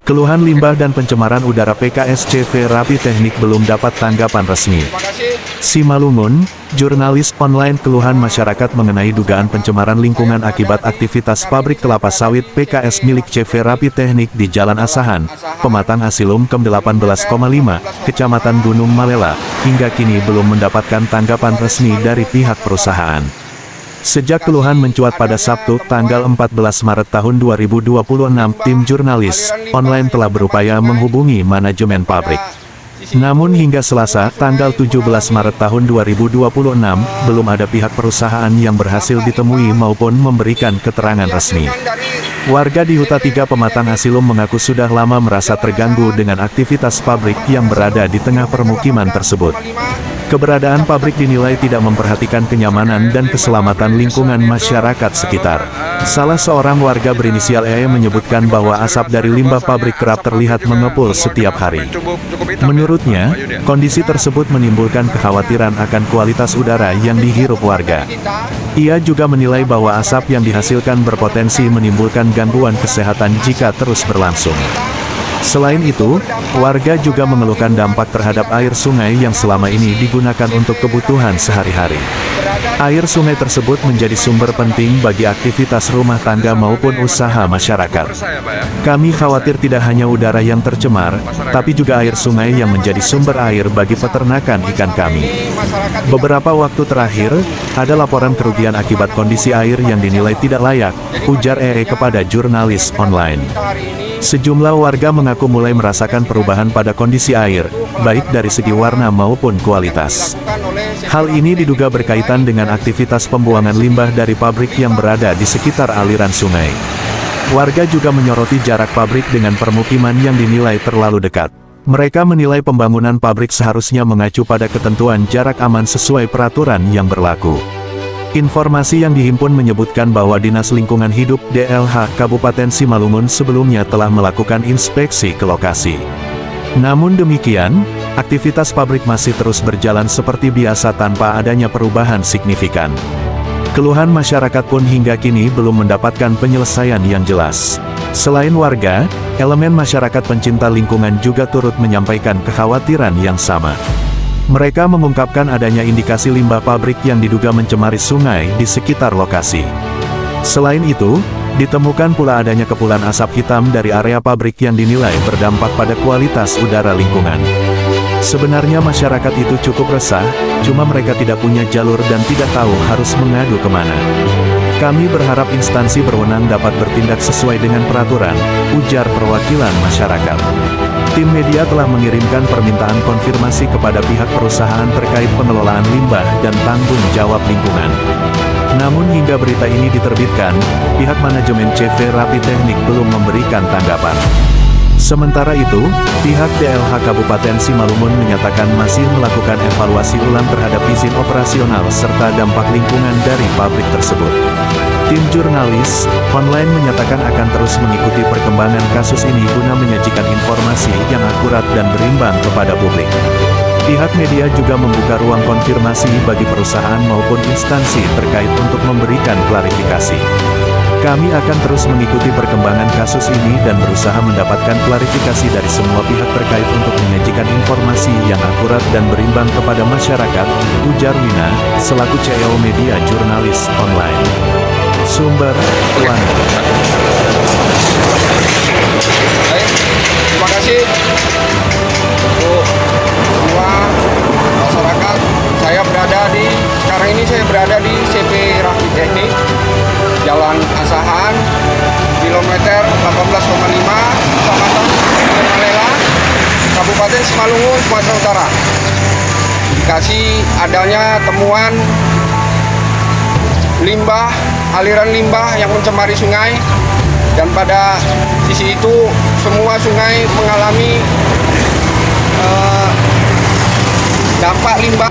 Keluhan limbah dan pencemaran udara PKSCV Rapi Teknik belum dapat tanggapan resmi. Simalungun, jurnalis online keluhan masyarakat mengenai dugaan pencemaran lingkungan akibat aktivitas pabrik kelapa sawit PKS milik CV Rapi Teknik di Jalan Asahan, Pematang Asilum Kem 18,5, Kecamatan Gunung Malela, hingga kini belum mendapatkan tanggapan resmi dari pihak perusahaan. Sejak keluhan mencuat pada Sabtu, tanggal 14 Maret tahun 2026, tim jurnalis online telah berupaya menghubungi manajemen pabrik. Namun hingga Selasa, tanggal 17 Maret tahun 2026, belum ada pihak perusahaan yang berhasil ditemui maupun memberikan keterangan resmi. Warga di Huta 3 Pematang Asilum mengaku sudah lama merasa terganggu dengan aktivitas pabrik yang berada di tengah permukiman tersebut. Keberadaan pabrik dinilai tidak memperhatikan kenyamanan dan keselamatan lingkungan masyarakat sekitar. Salah seorang warga berinisial E menyebutkan bahwa asap dari limbah pabrik kerap terlihat mengepul setiap hari. Menurutnya, kondisi tersebut menimbulkan kekhawatiran akan kualitas udara yang dihirup warga. Ia juga menilai bahwa asap yang dihasilkan berpotensi menimbulkan gangguan kesehatan jika terus berlangsung. Selain itu, warga juga mengeluhkan dampak terhadap air sungai yang selama ini digunakan untuk kebutuhan sehari-hari. Air sungai tersebut menjadi sumber penting bagi aktivitas rumah tangga maupun usaha masyarakat. Kami khawatir tidak hanya udara yang tercemar, tapi juga air sungai yang menjadi sumber air bagi peternakan ikan kami. Beberapa waktu terakhir, ada laporan kerugian akibat kondisi air yang dinilai tidak layak, ujar EE kepada jurnalis online. Sejumlah warga mengaku mulai merasakan perubahan pada kondisi air, baik dari segi warna maupun kualitas. Hal ini diduga berkaitan dengan aktivitas pembuangan limbah dari pabrik yang berada di sekitar aliran sungai. Warga juga menyoroti jarak pabrik dengan permukiman yang dinilai terlalu dekat. Mereka menilai pembangunan pabrik seharusnya mengacu pada ketentuan jarak aman sesuai peraturan yang berlaku. Informasi yang dihimpun menyebutkan bahwa Dinas Lingkungan Hidup DLH Kabupaten Simalungun sebelumnya telah melakukan inspeksi ke lokasi. Namun demikian, aktivitas pabrik masih terus berjalan seperti biasa tanpa adanya perubahan signifikan. Keluhan masyarakat pun hingga kini belum mendapatkan penyelesaian yang jelas. Selain warga, elemen masyarakat pencinta lingkungan juga turut menyampaikan kekhawatiran yang sama. Mereka mengungkapkan adanya indikasi limbah pabrik yang diduga mencemari sungai di sekitar lokasi. Selain itu, ditemukan pula adanya kepulan asap hitam dari area pabrik yang dinilai berdampak pada kualitas udara lingkungan. Sebenarnya masyarakat itu cukup resah, cuma mereka tidak punya jalur dan tidak tahu harus mengadu kemana. Kami berharap instansi berwenang dapat bertindak sesuai dengan peraturan, ujar perwakilan masyarakat. Tim media telah mengirimkan permintaan konfirmasi kepada pihak perusahaan terkait pengelolaan limbah dan tanggung jawab lingkungan. Namun hingga berita ini diterbitkan, pihak manajemen CV Rapi Teknik belum memberikan tanggapan. Sementara itu, pihak DLH Kabupaten Simalungun menyatakan masih melakukan evaluasi ulang terhadap izin operasional serta dampak lingkungan dari pabrik tersebut. Tim jurnalis online menyatakan akan terus mengikuti perkembangan kasus ini guna menyajikan informasi yang akurat dan berimbang kepada publik. Pihak media juga membuka ruang konfirmasi bagi perusahaan maupun instansi terkait untuk memberikan klarifikasi. Kami akan terus mengikuti perkembangan kasus ini dan berusaha mendapatkan klarifikasi dari semua pihak terkait untuk menyajikan informasi yang akurat dan berimbang kepada masyarakat, ujar Wina, selaku CEO Media Jurnalis Online. Sumber, Wan. Baik, terima kasih untuk semua masyarakat. Sekarang ini saya berada di CV Rapi Teknik, Jalan Asahan, kilometer 18,5, Kecamatan Malela, Kabupaten Simalungun, Sumatera Utara. Dikasih adanya temuan limbah, aliran limbah yang mencemari sungai, dan pada sisi itu semua sungai mengalami dampak limbah.